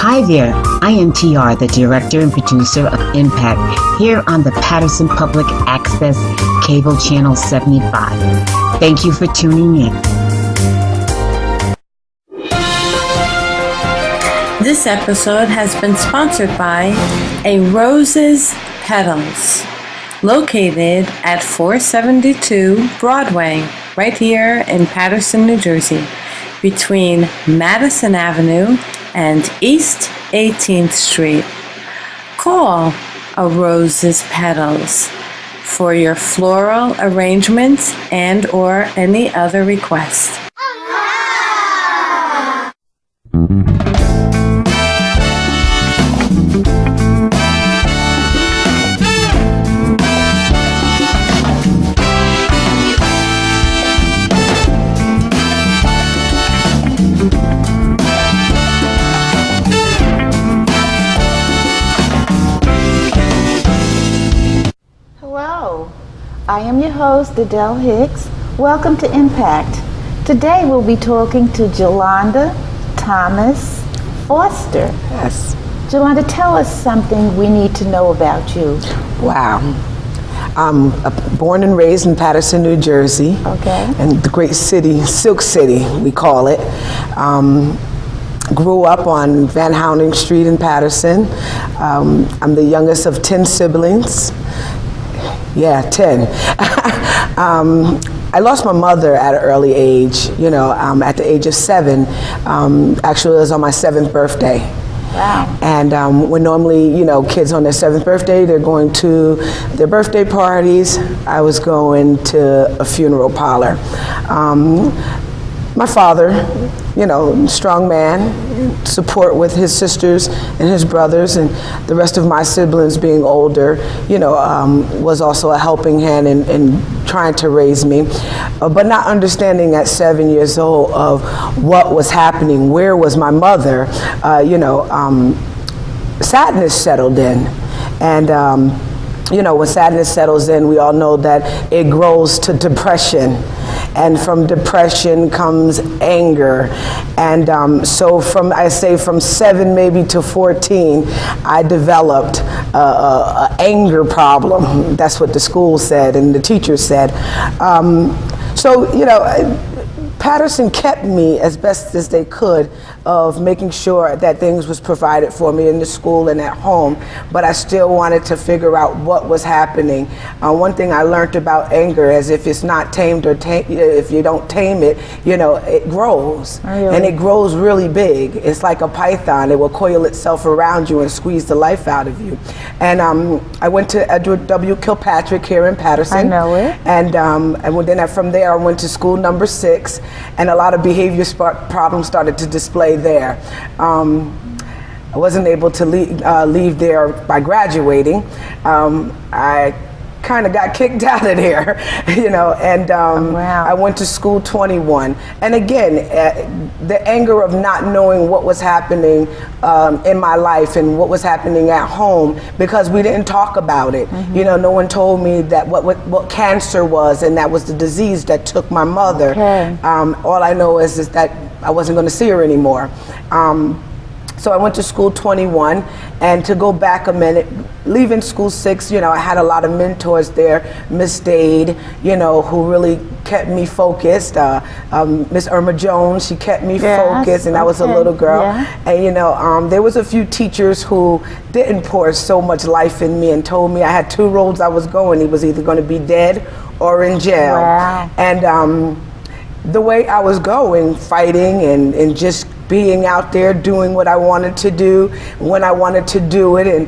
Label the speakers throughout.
Speaker 1: Hi there, I am TR, the director and producer of Impact, here on the Paterson Public Access Cable Channel 75. Thank you for tuning in.
Speaker 2: This episode has been sponsored by A Rose's Petals, located at 472 Broadway, right here in Paterson, New Jersey, between Madison Avenue and East 18th Street. Call A Rose's Petals for your floral arrangements and or any other request.
Speaker 3: Hello, I am your host, Adele Hicks. Welcome to Impact. Today we'll be talking to Jelonda Thomas-Foster.
Speaker 4: Yes.
Speaker 3: Jelonda, tell us something we need to know about you.
Speaker 4: Wow. I'm born and raised in Paterson, New Jersey.
Speaker 3: Okay.
Speaker 4: And the great city, Silk City, we call it. Grew up on Van Houning Street in Paterson. I'm the youngest of 10 siblings. Yeah, 10. I lost my mother at an early age, at the age of 7. Actually, it was on my 7th birthday.
Speaker 3: Wow.
Speaker 4: And when normally, kids on their 7th birthday, they're going to their birthday parties. I was going to a funeral parlor. My father, strong man, support with his sisters and his brothers, and the rest of my siblings being older, was also a helping hand in trying to raise me, but not understanding at 7 years old of what was happening, where was my mother, sadness settled in. And when sadness settles in, we all know that it grows to depression. And from depression comes anger. And so from 7 maybe to 14, I developed a anger problem. That's what the school said and the teacher said. Paterson kept me as best as they could of making sure that things was provided for me in the school and at home, but I still wanted to figure out what was happening. One thing I learned about anger is if it's not tamed or if you don't tame it, it grows. Really? And it grows really big. It's like a python. It will coil itself around you and squeeze the life out of you. And I went to Edward W. Kilpatrick here in Paterson.
Speaker 3: I know it.
Speaker 4: And then from there I went to school number 6. And a lot of behavior problems started to display there. I wasn't able to leave there by graduating. I kind of got kicked out of there, and
Speaker 3: wow.
Speaker 4: I went to school 21. And again, the anger of not knowing what was happening in my life and what was happening at home, because we didn't talk about it. Mm-hmm. No one told me that what cancer was, and that was the disease that took my mother.
Speaker 3: Okay.
Speaker 4: All I know is that I wasn't going to see her anymore. So I went to school 21, and to go back a minute, leaving school 6, I had a lot of mentors there. Miss Dade, who really kept me focused. Miss Irma Jones, she kept me focused, and I was a little girl. Yeah. And there was a few teachers who didn't pour so much life in me and told me I had 2 roads I was going. It was either going to be dead or in jail.
Speaker 3: Wow.
Speaker 4: And the way I was going, fighting and just being out there doing what I wanted to do when I wanted to do it, and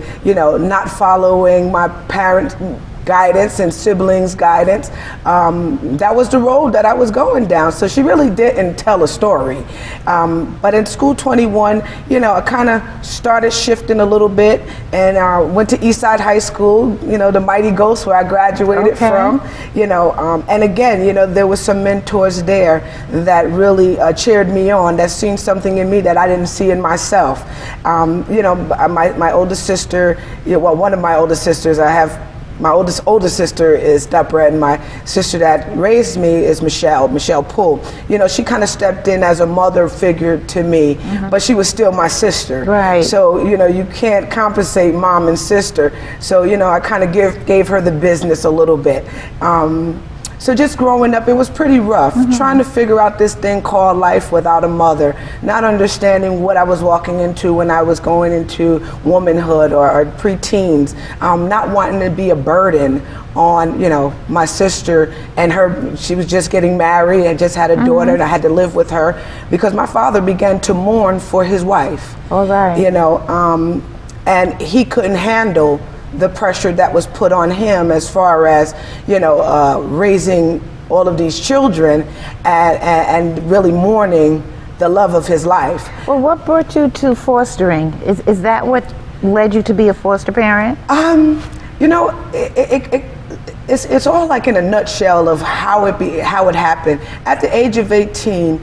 Speaker 4: not following my parents' guidance and siblings' guidance. That was the road that I was going down. So she really didn't tell a story. But in school 21, I kind of started shifting a little bit, and went to Eastside High School, the Mighty Ghost, where I graduated from. And again, there was some mentors there that really cheered me on, that seen something in me that I didn't see in myself. My older sister, one of my older sisters, I have my older sister is Deborah, and my sister that raised me is Michelle Poole. You know, she kind of stepped in as a mother figure to me, but she was still my sister.
Speaker 3: Right.
Speaker 4: So, you know, you can't compensate mom and sister. So, you know, I kind of gave her the business a little bit. So just growing up, it was pretty rough, trying to figure out this thing called life without a mother, not understanding what I was walking into when I was going into womanhood or preteens, not wanting to be a burden on, you know, my sister and her. She was just getting married and just had a daughter, and I had to live with her because my father began to mourn for his wife.
Speaker 3: All right.
Speaker 4: You know, and he couldn't handle the pressure that was put on him as far as, you know, raising all of these children and really mourning the love of his life.
Speaker 3: Well, what brought you to fostering? Is that what led you to be a foster parent?
Speaker 4: You know, it's all like in a nutshell of how it happened. At the age of 18,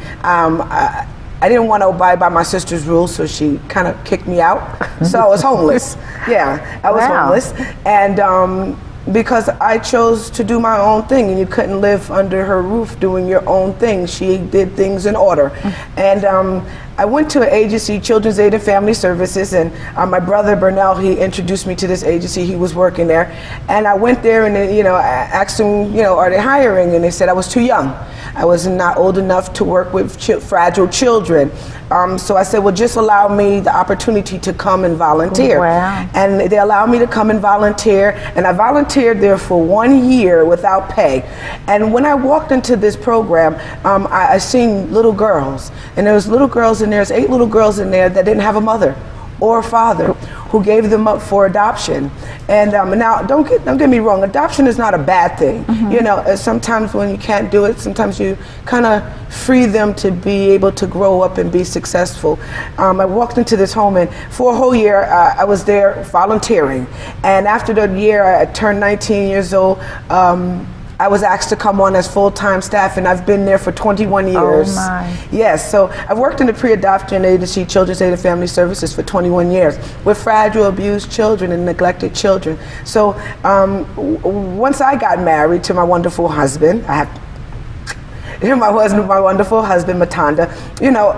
Speaker 4: I didn't want to abide by my sister's rules, so she kind of kicked me out. So I was homeless. Yeah, I was homeless. And because I chose to do my own thing, and you couldn't live under her roof doing your own thing. She did things in order. And I went to an agency, Children's Aid and Family Services, and my brother Burnell, he introduced me to this agency. He was working there. And I went there and, you know, I asked him, you know, are they hiring? And they said I was too young. I was not old enough to work with fragile children. So I said, well, just allow me the opportunity to come and volunteer.
Speaker 3: Wow.
Speaker 4: And they allowed me to come and volunteer, and I volunteered there for 1 year without pay. And when I walked into this program, I seen little girls, and there was little girls in there, there's 8 little girls in there that didn't have a mother or a father who gave them up for adoption. And now, don't get me wrong, adoption is not a bad thing. You know, sometimes when you can't do it, sometimes you kind of free them to be able to grow up and be successful. I walked into this home, and for a whole year, I was there volunteering. And after the year, I turned 19 years old. I was asked to come on as full-time staff, and I've been there for 21 years.
Speaker 3: Oh my.
Speaker 4: Yes, so I've worked in the pre-adoption agency, Children's Aid and Family Services, for 21 years with fragile, abused children and neglected children. So once I got married to my wonderful husband, my wonderful husband, Matonda, you know,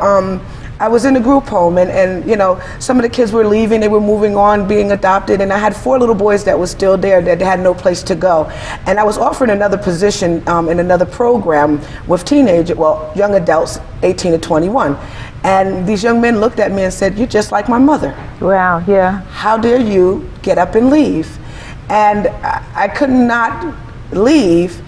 Speaker 4: I was in a group home, and you know, some of the kids were leaving, they were moving on, being adopted, and I had 4 little boys that were still there that had no place to go. And I was offered another position in another program with young adults, 18 to 21. And these young men looked at me and said, "You're just like my mother.
Speaker 3: Wow, yeah.
Speaker 4: How dare you get up and leave?" And I could not leave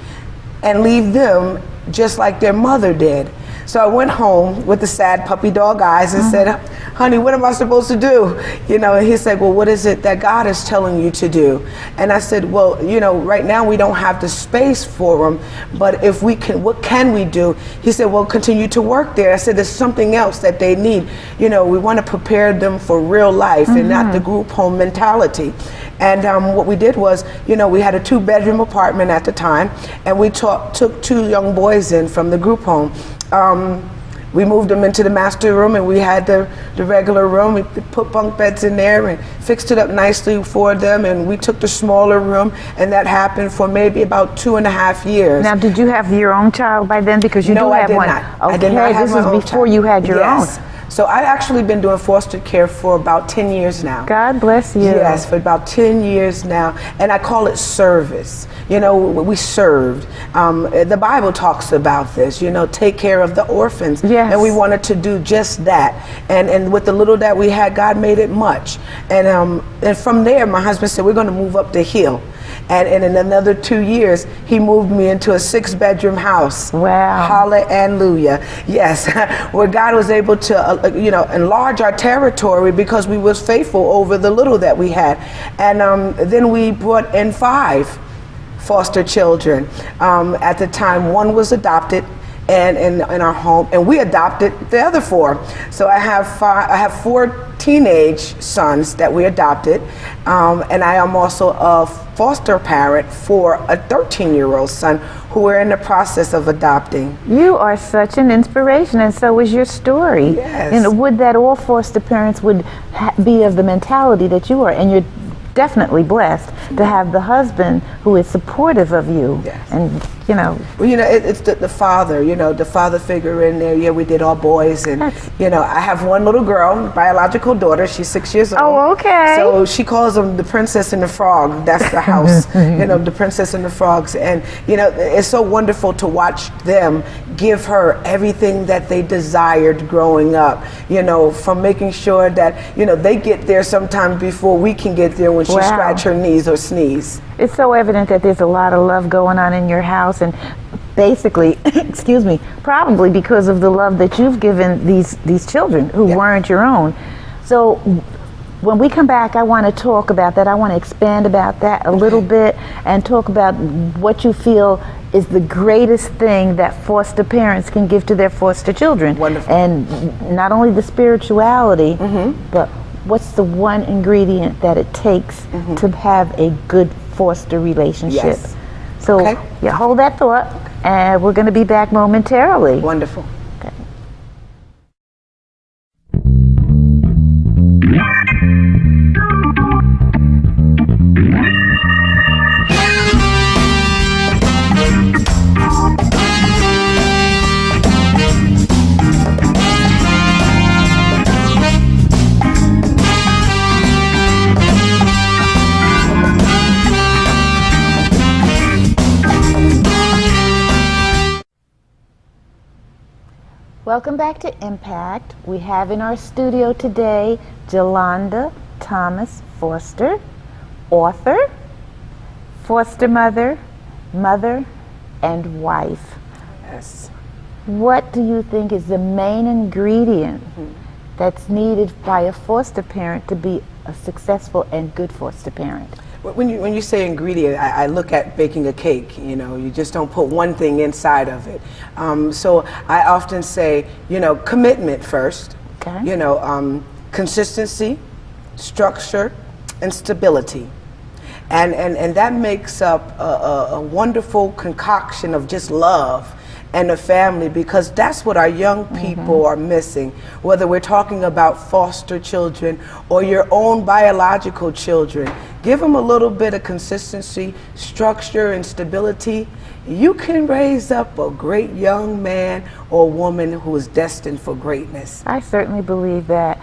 Speaker 4: and leave them just like their mother did. So I went home with the sad puppy dog eyes and said, "Honey, what am I supposed to do?" You know, and he said, "Well, what is it that God is telling you to do?" And I said, "Well, you know, right now we don't have the space for them, but if we can, what can we do?" He said, "Well, continue to work there." I said, "There's something else that they need. You know, we want to prepare them for real life and not the group home mentality." And what we did was, you know, we had a 2-bedroom apartment at the time, and we took 2 young boys in from the group home. We moved them into the master room, and we had the regular room. We put bunk beds in there and fixed it up nicely for them, and we took the smaller room, and that happened for maybe about 2.5 years.
Speaker 3: Now, did you have your own child by then? Because you do have one.
Speaker 4: No, I did not.
Speaker 3: Okay,
Speaker 4: I did not have
Speaker 3: this
Speaker 4: my
Speaker 3: was
Speaker 4: own
Speaker 3: before
Speaker 4: child.
Speaker 3: you had your own.
Speaker 4: So I've actually been doing foster care for about 10 years now.
Speaker 3: God bless you.
Speaker 4: Yes, for about 10 years now. And I call it service. You know, we served. The Bible talks about this, you know, take care of the orphans.
Speaker 3: Yes.
Speaker 4: And we wanted to do just that. And with the little that we had, God made it much. And from there, my husband said, "We're going to move up the hill." And in another 2 years, he moved me into a 6-bedroom house.
Speaker 3: Wow.
Speaker 4: Hallelujah. Yes, where God was able to, you know, enlarge our territory because we was faithful over the little that we had. And then we brought in 5 foster children. At the time, 1 was adopted and in our home, and we adopted the other 4. So I have 4 teenage sons that we adopted, and I am also a foster parent for a 13-year-old son who we're in the process of adopting.
Speaker 3: You are such an inspiration, and so is your story.
Speaker 4: Yes.
Speaker 3: And would that all foster parents would be of the mentality that you are, and your definitely blessed to have the husband who is supportive of you.
Speaker 4: Yes.
Speaker 3: And you know,
Speaker 4: well, you know, it's the father, you know, the father figure in there. Yeah, we did all boys, and you know, I have one little girl, biological daughter. She's 6 years old.
Speaker 3: Oh, okay.
Speaker 4: So she calls them the princess and the frog. That's the house, you know, the princess and the frogs. And you know, it's so wonderful to watch them give her everything that they desired growing up. You know, from making sure that, you know, they get there sometime before we can get there when she scratch her knees or sneeze.
Speaker 3: It's so evident that there's a lot of love going on in your house, and basically, excuse me, probably because of the love that you've given these children who weren't your own. So when we come back, I want to talk about that. I want to expand about that a little bit and talk about what you feel is the greatest thing that foster parents can give to their foster children.
Speaker 4: Wonderful.
Speaker 3: And not only the spirituality, but what's the one ingredient that it takes to have a good foster relationship.
Speaker 4: Yes.
Speaker 3: So yeah, hold that thought, and we're going to be back momentarily.
Speaker 4: Wonderful.
Speaker 3: Okay. Welcome back to Impact. We have in our studio today Jelonda Thomas-Foster, author, foster mother, mother, and wife.
Speaker 4: Yes.
Speaker 3: What do you think is the main ingredient that's needed by a foster parent to be a successful and good foster parent?
Speaker 4: When you say ingredient, I look at baking a cake. You know, you just don't put one thing inside of it. So I often say, you know, commitment first.
Speaker 3: Okay.
Speaker 4: You know, consistency, structure, and stability. And that makes up a wonderful concoction of just love and a family, because that's what our young people are missing. Whether we're talking about foster children or your own biological children, give them a little bit of consistency, structure, and stability. You can raise up a great young man or woman who is destined for greatness.
Speaker 3: I certainly believe that.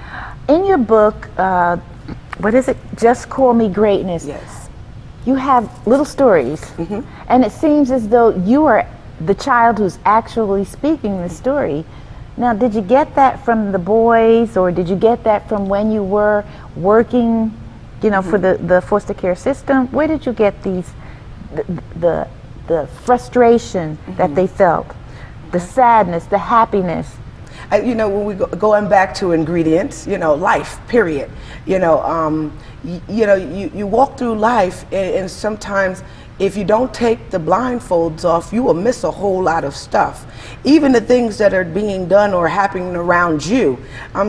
Speaker 3: In your book, what is it? Just Call Me Greatness.
Speaker 4: Yes.
Speaker 3: You have little stories, and it seems as though you are the child who's actually speaking the story. Now, did you get that from the boys, or did you get that from when you were working, you know, for the foster care system? Where did you get these, the frustration that they felt, the sadness, the happiness?
Speaker 4: You know, when we going back to ingredients, you know, life, period. You know, you walk through life, and sometimes if you don't take the blindfolds off, you will miss a whole lot of stuff. Even the things that are being done or happening around you.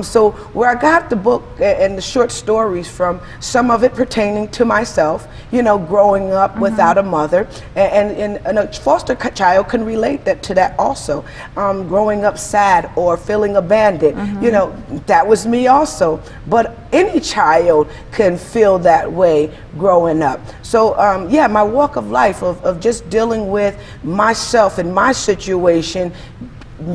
Speaker 4: So where I got the book and the short stories from, some of it pertaining to myself, you know, growing up without a mother, and a foster child can relate to that also. Growing up sad or feeling abandoned, you know, that was me also. But any child can feel that way growing up. So yeah, my walk of life of just dealing with myself and my situation,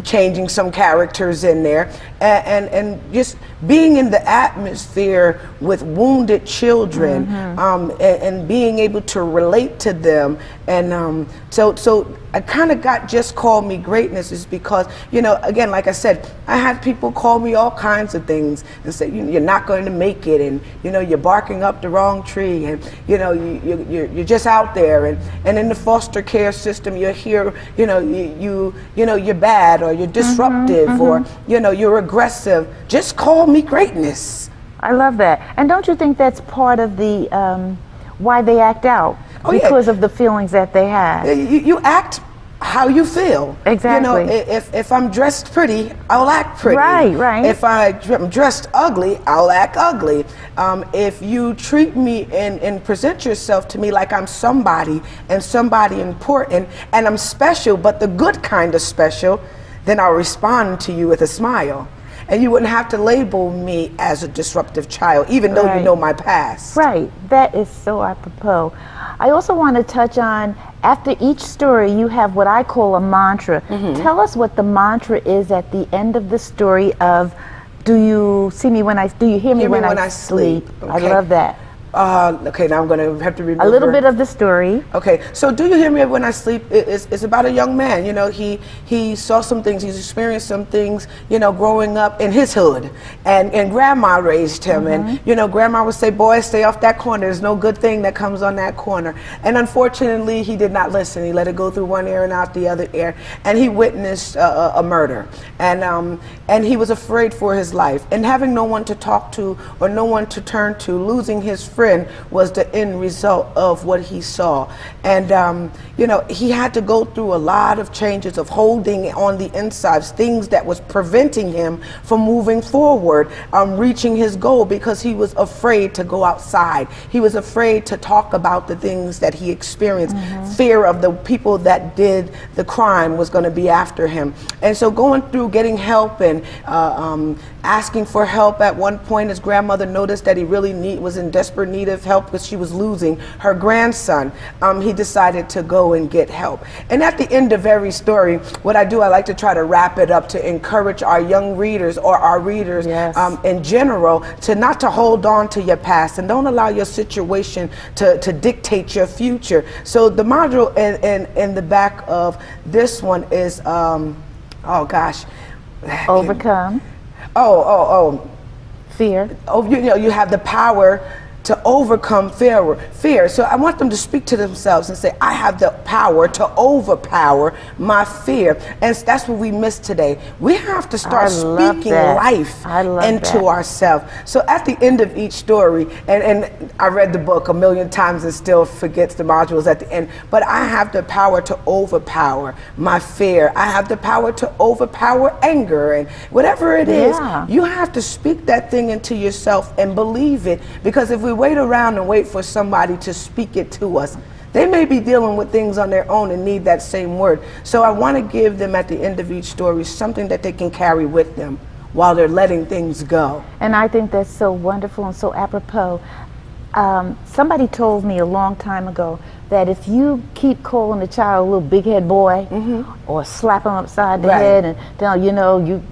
Speaker 4: changing some characters in there, and just being in the atmosphere with wounded children, and being able to relate to them. And so I kind of got Just Call Me Greatness is because, you know, again, like I said, I had people call me all kinds of things and say, you're not going to make it, and you know, you're barking up the wrong tree, and you know, you're just out there, and in the foster care system, you're here, you know, you know, you're bad, or you're disruptive, or you know, you're aggressive. Just call me greatness.
Speaker 3: I love that. And don't you think that's part of the why they act out? Because of the feelings that they have.
Speaker 4: You act how you feel.
Speaker 3: Exactly.
Speaker 4: You know, if I'm dressed pretty, I'll act pretty.
Speaker 3: Right.
Speaker 4: If I'm dressed ugly, I'll act ugly. If you treat me and present yourself to me like I'm somebody and somebody important and I'm special, but the good kind of special, then I'll respond to you with a smile. and you wouldn't have to label me as a disruptive child, even though you know my past.
Speaker 3: Right. That is so apropos. I also want to touch on, after each story, you have what I call a mantra. Tell us what the mantra is at the end of the story of, do you hear me when I sleep?
Speaker 4: Okay.
Speaker 3: I love that.
Speaker 4: Okay, now I'm going to have to remember.
Speaker 3: A little bit of the story.
Speaker 4: Okay, so do you hear me when I sleep? It's about a young man. You know, he saw some things, he's experienced some things, you know, growing up in his hood. And grandma raised him. And, you know, grandma would say, boy, stay off that corner. There's no good thing that comes on that corner. And unfortunately, he did not listen. He let it go through one ear and out the other ear. And he witnessed a murder. And he was afraid for his life. And having no one to talk to or no one to turn to, losing his friend was the end result of what he saw. And you know, he had to go through a lot of changes of holding on the insides, things that was preventing him from moving forward, reaching his goal, because he was afraid to go outside. He was afraid to talk about the things that he experienced. Fear of the people that did the crime was going to be after him. And so going through getting help and asking for help, at one point his grandmother noticed that he really was in desperate need of help because she was losing her grandson. He decided to go and get help. And at the end of every story, what I do, I like to try to wrap it up to encourage our young readers, or our readers in general, to not to hold on to your past, and don't allow your situation to dictate your future. So the module in the back of this one is, oh gosh.
Speaker 3: Overcome. Fear.
Speaker 4: You know, you have the power to overcome fear. So I want them to speak to themselves and say, I have the power to overpower my fear. And that's what we missed today. We have to start speaking life into ourselves. So at the end of each story, and I read the book a million times and still forgets the modules at the end, but I have the power to overpower my fear. I have the power to overpower anger, and whatever it is, you have to speak that thing into yourself and believe it, because if we wait around and wait for somebody to speak it to us, they may be dealing with things on their own and need that same word. So I want to give them at the end of each story something that they can carry with them while they're letting things go.
Speaker 3: And I think that's so wonderful and so apropos. Somebody told me a long time ago that if you keep calling a child a little big head boy, or slap him upside the head and tell, you know,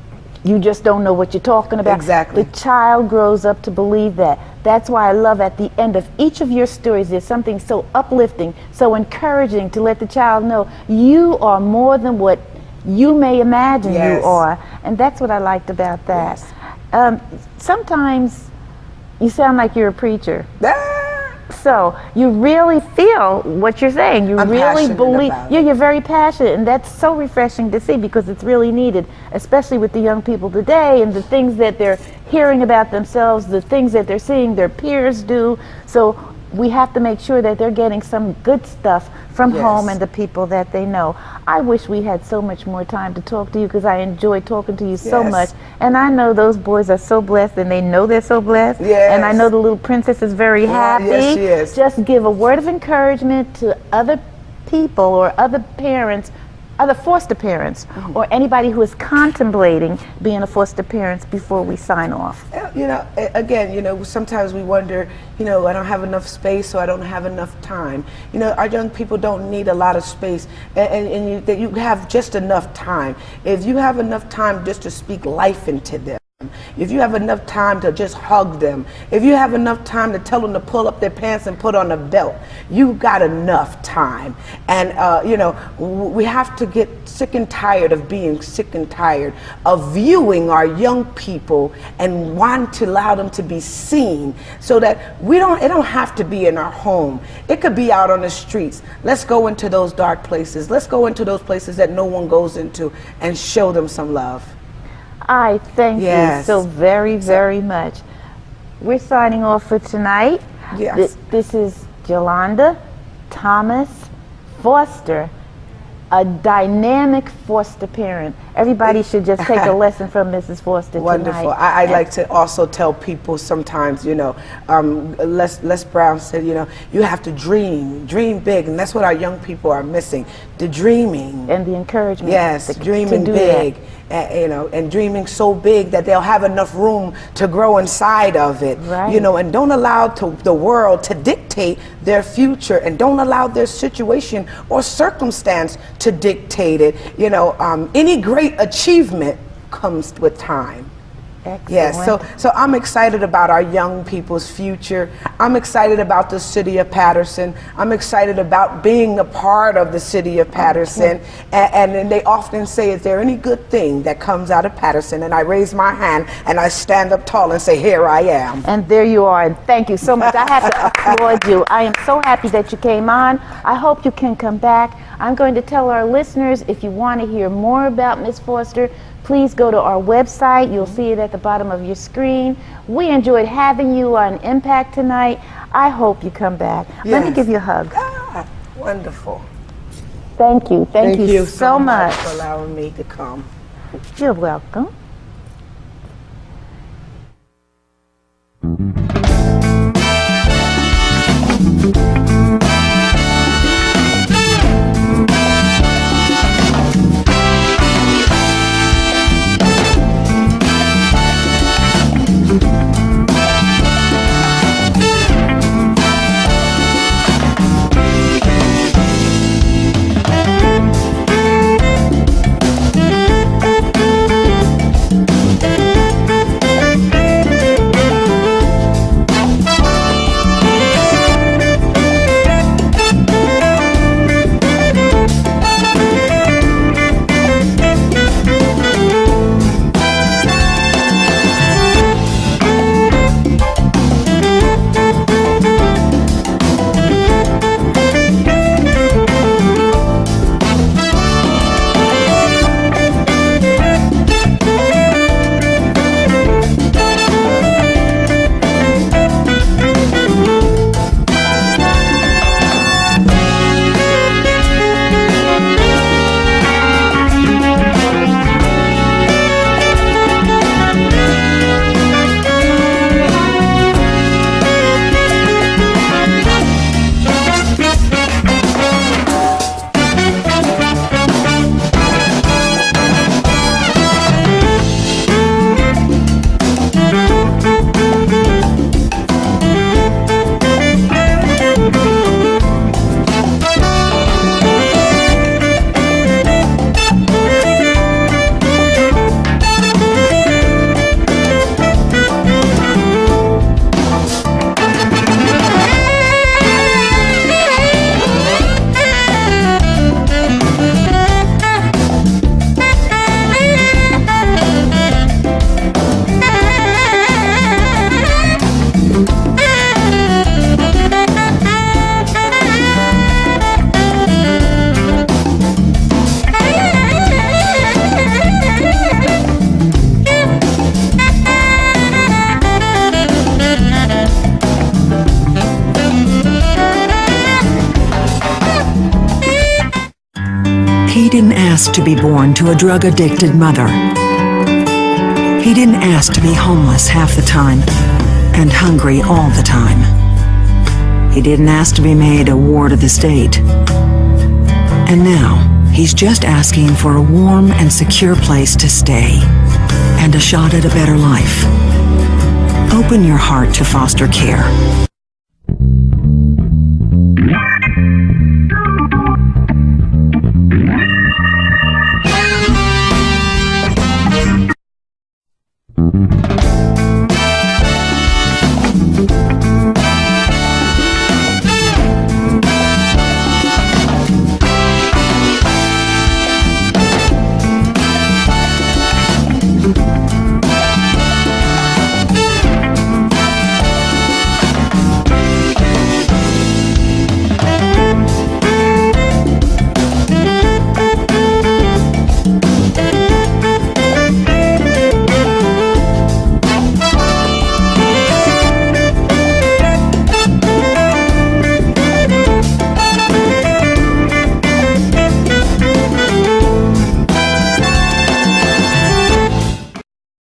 Speaker 3: you just don't know what you're talking about.
Speaker 4: Exactly.
Speaker 3: The child grows up to believe that. That's why I love at the end of each of your stories, there's something so uplifting, so encouraging to let the child know you are more than what you may imagine you are. And that's what I liked about that. Sometimes you sound like you're a preacher. So you really feel what you're saying. You really believe. You're very passionate, and that's so refreshing to see, because it's really needed, especially with the young people today and the things that they're hearing about themselves, the things that they're seeing their peers do. So we have to make sure that they're getting some good stuff from home and the people that they know. I wish we had so much more time to talk to you, because I enjoy talking to you so much. And I know those boys are so blessed, and they know they're so blessed. And I know the little princess is very happy.
Speaker 4: Yes, she is.
Speaker 3: Just give a word of encouragement to other people or other parents, other foster parents, or anybody who is contemplating being a foster parent, before we sign off.
Speaker 4: You know, again, you know, sometimes we wonder, you know, I don't have enough space, or I don't have enough time. You know, our young people don't need a lot of space, and you have just enough time. If you have enough time just to speak life into them, if you have enough time to just hug them, if you have enough time to tell them to pull up their pants and put on a belt, you got enough time. And you know, we have to get sick and tired of being sick and tired of viewing our young people and want to allow them to be seen, so that it don't have to be in our home. It could be out on the streets. Let's go into those dark places. Let's go into those places that no one goes into, and show them some love.
Speaker 3: I thank you so very, very much. We're signing off for tonight. This is Jelonda Thomas-Foster, a dynamic foster parent. everybody should just take a lesson from Mrs. Foster
Speaker 4: Wonderful.
Speaker 3: tonight.
Speaker 4: I like to also tell people sometimes, Les Brown said, you have to dream big, and that's what our young people are missing, the dreaming.
Speaker 3: And the encouragement.
Speaker 4: Yes, dreaming
Speaker 3: to do
Speaker 4: big,
Speaker 3: that.
Speaker 4: and dreaming so big that they'll have enough room to grow inside of it.
Speaker 3: Right.
Speaker 4: And don't allow the world to dictate their future, and don't allow their situation or circumstance to dictate it. Any great achievement comes with time.
Speaker 3: Excellent.
Speaker 4: Yes, so I'm excited about our young people's future. I'm excited about the city of Paterson. I'm excited about being a part of the city of Paterson. And they often say, is there any good thing that comes out of Paterson? And I raise my hand and I stand up tall and say, here I am.
Speaker 3: And there you are, and thank you so much. I have to applaud you. I am so happy that you came on. I hope you can come back. I'm going to tell our listeners, if you want to hear more about Miss Foster, please go to our website. You'll see it at the bottom of your screen. We enjoyed having you on Impact tonight. I hope you come back.
Speaker 4: Yes.
Speaker 3: Let me give you a hug.
Speaker 4: Wonderful.
Speaker 3: Thank you. Thank you so much
Speaker 4: for allowing me to come.
Speaker 3: You're welcome.
Speaker 5: He didn't ask to be born to a drug-addicted mother. He didn't ask to be homeless half the time and hungry all the time. He didn't ask to be made a ward of the state. And now, he's just asking for a warm and secure place to stay and a shot at a better life. Open your heart to foster care.